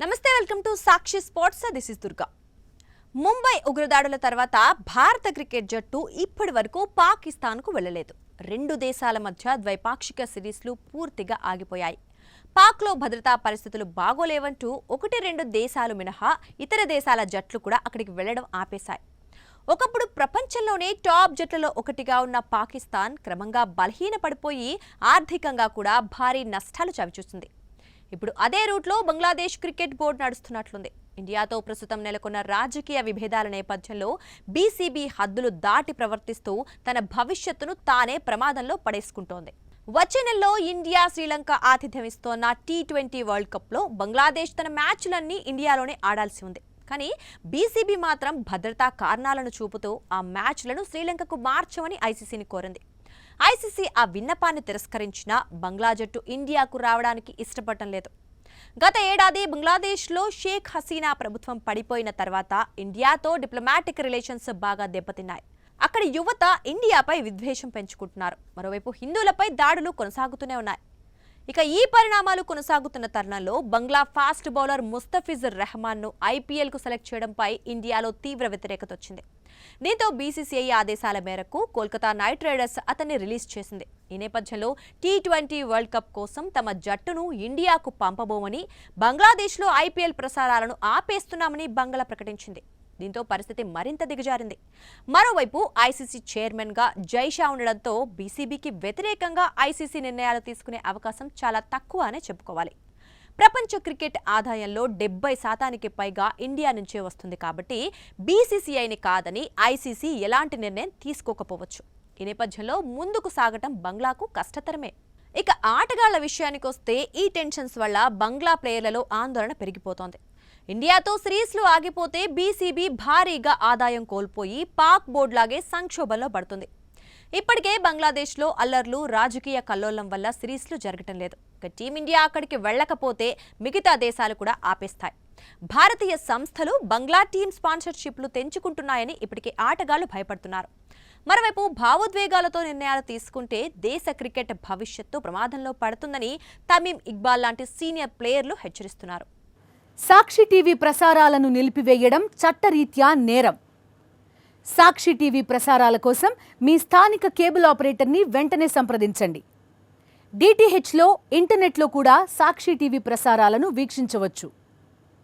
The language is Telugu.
నమస్తే welcome to Sakshi sports this is Durga Mumbai ఉగ్రదాడుల తర్వాత భారత క్రికెట్ జట్టు ఇప్పటి వరకు పాకిస్తాన్కు వెళ్లలేదు. రెండు దేశాల మధ్య ద్వైపాక్షిక సిరీస్లు పూర్తిగా ఆగిపోయాయి. పాక్లో భద్రతా పరిస్థితులు బాగోలేవంటూ ఒకటి రెండు దేశాలు మినహా ఇతర దేశాల జట్లు కూడా అక్కడికి వెళ్లడం ఆపేశాయి. ఒకప్పుడు ప్రపంచంలోనే టాప్ జట్లలో ఒకటిగా ఉన్న పాకిస్తాన్ క్రమంగా బలహీనపడిపోయి ఆర్థికంగా కూడా భారీ నష్టాలు చవిచూస్తుంది. ఇప్పుడు అదే రూట్లో బంగ్లాదేశ్ క్రికెట్ బోర్డు నడుస్తున్నట్లుంది. ఇండియాతో ప్రస్తుతం నెలకొన్న రాజకీయ విభేదాల నేపథ్యంలో బీసీబీ హద్దులు దాటి ప్రవర్తిస్తూ తన భవిష్యత్తును తానే ప్రమాదంలో పడేసుకుంటోంది. వచ్చే నెలలో ఇండియా శ్రీలంక ఆతిథ్యం ఇస్తోన్న T20 వరల్డ్ కప్లో బంగ్లాదేశ్ తన మ్యాచ్లన్నీ ఇండియాలోనే ఆడాల్సి ఉంది. కానీ బీసీబీ మాత్రం భద్రతా కారణాలను చూపుతూ ఆ మ్యాచ్లను శ్రీలంకకు మార్చమని ఐసీసీని కోరింది. ఐసీసీ ఆ విన్నపాన్ని తిరస్కరించిన బంగ్లా జట్టు ఇండియాకు రావడానికి ఇష్టపడటం లేదు. గత ఏడాది బంగ్లాదేశ్లో షేక్ హసీనా ప్రభుత్వం పడిపోయిన తర్వాత ఇండియాతో డిప్లొమాటిక్ రిలేషన్స్ బాగా దెబ్బతిన్నాయి. అక్కడ యువత ఇండియాపై విద్వేషం పెంచుకుంటున్నారు. మరోవైపు హిందువులపై దాడులు కొనసాగుతూనే ఉన్నాయి. ఇక ఈ పరిణామాలు కొనసాగుతున్న తరుణంలో బంగ్లా ఫాస్ట్ బౌలర్ ముస్తఫిజుర్ రెహమాన్ను ఐపీఎల్కు సెలెక్ట్ చేయడంపై ఇండియాలో తీవ్ర వ్యతిరేకత వచ్చింది. దీంతో బీసీసీఐ ఆదేశాల మేరకు కోల్కతా నైట్ రైడర్స్ అతన్ని రిలీజ్ చేసింది. ఈ నేపథ్యంలో T20 వరల్డ్ కప్ కోసం తమ జట్టును ఇండియాకు పంపబోమని, బంగ్లాదేశ్లో ఐపీఎల్ ప్రసారాలను ఆపేస్తున్నామని బంగ్లా ప్రకటించింది. దీంతో పరిస్థితి మరింత దిగజారింది. మరోవైపు ఐసీసీ చైర్మన్గా జైషా ఉండడంతో బీసీబీకి వ్యతిరేకంగా ఐసీసీ నిర్ణయాలు తీసుకునే అవకాశం చాలా తక్కువ అనే చెప్పుకోవాలి. ప్రపంచ క్రికెట్ ఆదాయంలో 70% పైగా ఇండియా నుంచే వస్తుంది. కాబట్టి బీసీసీఐని కాదని ఐసీసీ ఎలాంటి నిర్ణయం తీసుకోకపోవచ్చు. ఈ నేపథ్యంలో ముందుకు సాగటం బంగ్లాకు కష్టతరమే. ఇక ఆటగాళ్ల విషయానికి వస్తే ఈ టెన్షన్స్ వల్ల బంగ్లా ప్లేయర్లలో ఆందోళన పెరిగిపోతోంది. ఇండియాతో సిరీస్లు ఆగిపోతే బీసీబీ భారీగా ఆదాయం కోల్పోయి పాక్ బోర్డులాగే సంక్షోభంలో పడుతుంది. ఇప్పటికే బంగ్లాదేశ్లో అల్లర్లు, రాజకీయ కల్లోలం వల్ల సిరీస్లు జరగటం లేదు. ఇక టీమిండియా అక్కడికి వెళ్లకపోతే మిగతా దేశాలు కూడా ఆపేస్తాయి. భారతీయ సంస్థలు బంగ్లా టీం స్పాన్సర్షిప్లు తెంచుకుంటున్నాయని ఇప్పటికే ఆటగాళ్లు భయపడుతున్నారు. మరోవైపు భావోద్వేగాలతో నిర్ణయాలు తీసుకుంటే దేశ క్రికెట్ భవిష్యత్తు ప్రమాదంలో పడుతుందని తమీమ్ ఇక్బాల్ లాంటి సీనియర్ ప్లేయర్లు హెచ్చరిస్తున్నారు. సాక్షి టీవీ ప్రసారాలను నిలిపివేయడం చట్టరీత్యా నేరం. సాక్షి టీవీ ప్రసారాల కోసం మీ స్థానిక కేబుల్ ఆపరేటర్ని వెంటనే సంప్రదించండి. DTHలో, ఇంటర్నెట్లో కూడా సాక్షి టీవీ ప్రసారాలను వీక్షించవచ్చు.